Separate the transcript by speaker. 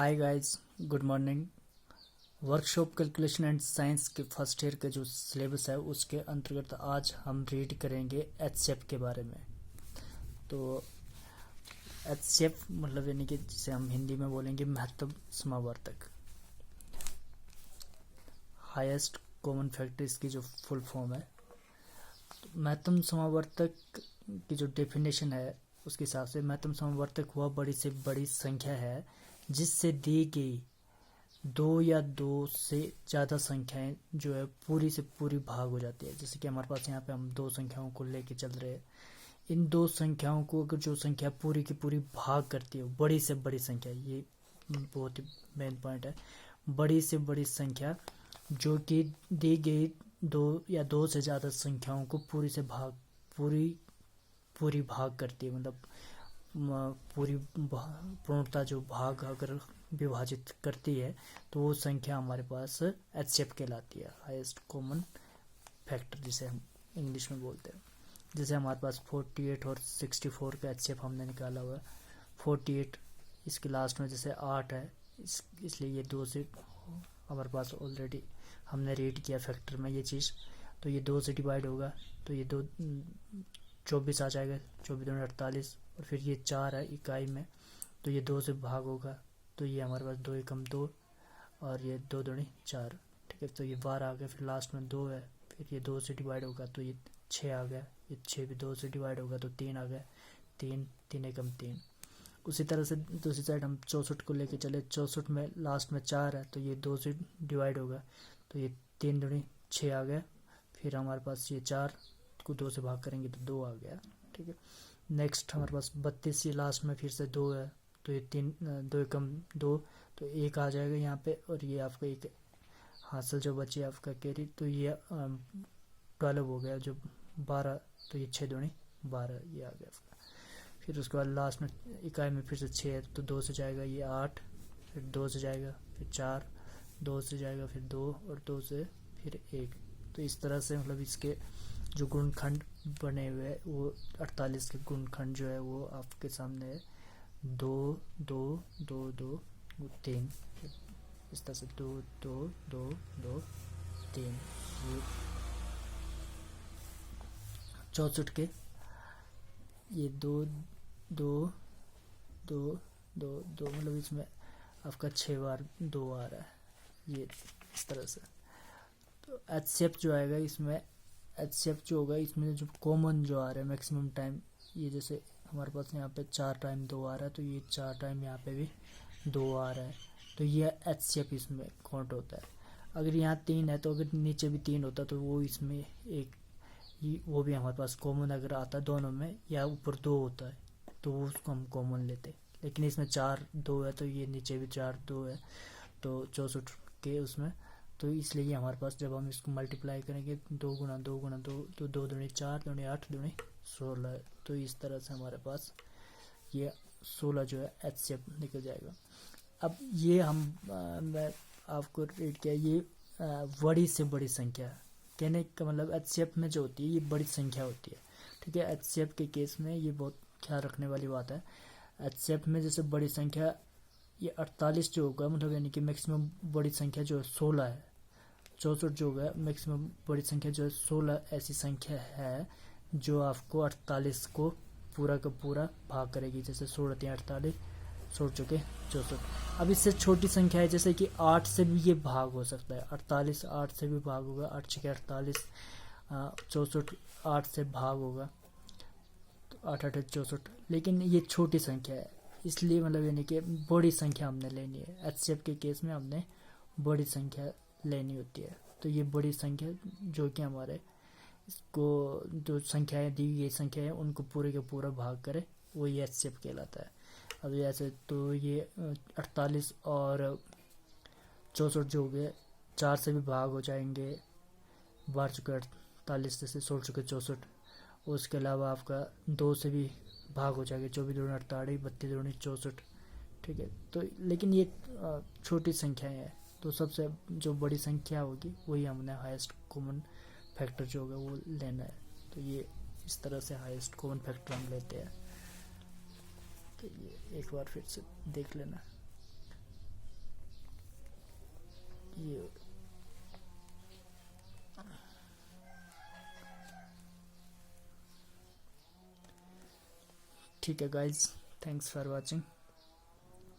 Speaker 1: Hi guys, good morning. Workshop calculation and science के first year के जो syllabus है उसके अंतर्गत आज हम रीड करेंगे एचसीएफ के बारे में। तो एचसीएफ मतलब यानी कि जिसे हम हिंदी में बोलेंगे महत्तम समावर्तक, हाईएस्ट कॉमन फैक्टर इसकी जो फुल फॉर्म है। तो महत्तम समावर्तक की जो डेफिनेशन है उसके हिसाब से महत्तम समावर्तक वह बड़ी से बड़ी संख्या है जिससे दी गई दो या दो से ज़्यादा संख्याएं जो है पूरी से पूरी भाग हो जाती है। जैसे कि हमारे पास यहाँ पे हम दो संख्याओं को लेके चल रहे हैं। इन दो संख्याओं को अगर जो संख्या पूरी की पूरी भाग करती है, बड़ी से बड़ी संख्या, ये बहुत ही मेन पॉइंट है। बड़ी से बड़ी संख्या जो कि दी गई दो या दो से ज़्यादा संख्याओं को पूरी भाग करती है, मतलब पूरी पूर्णता जो भाग अगर विभाजित करती है तो वो संख्या हमारे पास एचसीएफ कहलाती है, हाईएस्ट कॉमन फैक्टर जिसे हम इंग्लिश में बोलते हैं। जैसे हमारे पास 48 और 64 का एचसीएफ हमने निकाला हुआ है। 48 इसके लास्ट में जैसे 8 है, इसलिए ये दो से हमारे पास ऑलरेडी हमने रीड किया फैक्टर में ये चीज़। तो ये दो से डिवाइड होगा तो ये 24 आ जाएगा, 24 दूनी 48। और फिर ये 4 है इकाई में, तो ये 2 से भाग होगा तो ये हमारे पास 2 एकम 2 और ये 2 दूनी 4। ठीक है, तो ये 12 आ गया। फिर लास्ट में 2 है, फिर ये 2 से डिवाइड होगा तो ये 6 आ गया। ये 6 भी 2 से डिवाइड होगा तो 3 आ गया। 3 एकम 3। उसी तरह से दूसरी साइड हम 64 को लेके चले। 64 में लास्ट में 4 है तो ये 2 से डिवाइड होगा तो ये 3 दूनी 6 आ गया। फिर हमारे पास ये 4 को 2 से भाग करेंगे तो 2 आ गया। ठीक है, नेक्स्ट हमारे पास 32, ये लास्ट में फिर से 2 है तो ये 2 एकम 2 तो 1 आ जाएगा यहाँ पे। और ये आपका एक हासिल जो बची आपका कैरी, तो ये 12 हो गया। जो 12 तो ये 6 दूनी 12 ये आ गया आपका। फिर उसके बाद लास्ट में इकाई में फिर से 6 है तो 2 से जाएगा ये 8, फिर 2 से जाएगा फिर 4, 2 से जाएगा फिर 2 और 2 से फिर 1। तो इस तरह से मतलब इसके जो गुणनखंड बने हुए हैं वो 48 के गुणनखंड जो है वो आपके सामने है। 2 2 2 2 3, इस तरह से 2 2 2 2 3। ये 64 के ये 2 2 2 2 2 मतलब इसमें आपका 6 बार 2 आ रहा है, ये इस तरह से। तो एचसीएफ जो आएगा इसमें, एचसीएफ जो होगा इसमें जो कॉमन जो आ रहा है मैक्सिमम टाइम, ये जैसे हमारे पास यहाँ पे 4 टाइम 2 आ रहा है तो ये 4 टाइम यहाँ पे भी 2 आ रहा है तो ये एचसीएफ इसमें काउंट होता है। अगर यहाँ 3 है तो अगर नीचे भी 3 होता तो वो इसमें एक वो भी हमारे पास कॉमन अगर आता है दोनों में, या ऊपर 2 होता है तो वो उसको हम कॉमन लेते। लेकिन इसमें 4 2 है तो ये नीचे भी 4 2 है तो 64 के उसमें, तो इसलिए ये हमारे पास जब हम इसको मल्टीप्लाई करेंगे 2 गुना 2 गुना 2 तो 2 दूनी 4 दूनी 8 दूनी 16। तो इस तरह से हमारे पास ये 16 जो है एचसीएफ निकल जाएगा। अब ये मैं आपको रीड किया, ये बड़ी से बड़ी संख्या कहने का मतलब एचसीएफ में जो होती है ये बड़ी संख्या होती है। ठीक है, एचसीएफ के केस में ये बहुत ख्याल रखने वाली बात है। एचसीएफ में जैसे बड़ी संख्या ये 48 जो होगा मतलब यानी कि मैक्सिमम बड़ी संख्या जो है 16 है। 64 जो होगा मैक्सिमम बड़ी संख्या जो है 16 ऐसी संख्या है जो आपको 48 को पूरा का पूरा भाग करेगी। जैसे 16 3 48, 16 चौके 64। अब इससे छोटी संख्या है जैसे कि 8 से भी ये भाग हो सकता है। 48 8 से भी भाग होगा, 8 छके 48, 64 8 से भाग होगा तो 8 8 64। लेकिन ये छोटी संख्या है इसलिए मतलब यानी कि बड़ी संख्या हमने लेनी है। एचसीएफ के केस में हमने बड़ी संख्या लेनी होती है। तो ये बड़ी संख्या जो कि हमारे इसको जो संख्याएं दी गई संख्या है उनको पूरे का पूरा भाग करे वो ये एचसीएफ कहलाता है। अब ऐसे तो ये 48 और 64 जो हो गए 4 से भी भाग हो जाएंगे, 12 चुके 48 जैसे 16 चुके 64। उसके अलावा आपका 2 से भी भाग हो जाएगा, 24 दूनी 48, 32 दूनी 64। ठीक है, तो लेकिन ये छोटी संख्याएं हैं तो सबसे जो बड़ी संख्या होगी वही हमने हाईएस्ट कॉमन फैक्टर जो होगा वो लेना है। तो ये इस तरह से हाईएस्ट कॉमन फैक्टर हम लेते हैं। तो ये एक बार फिर से देख लेना। ठीक है गाइज, थैंक्स फॉर वॉचिंग।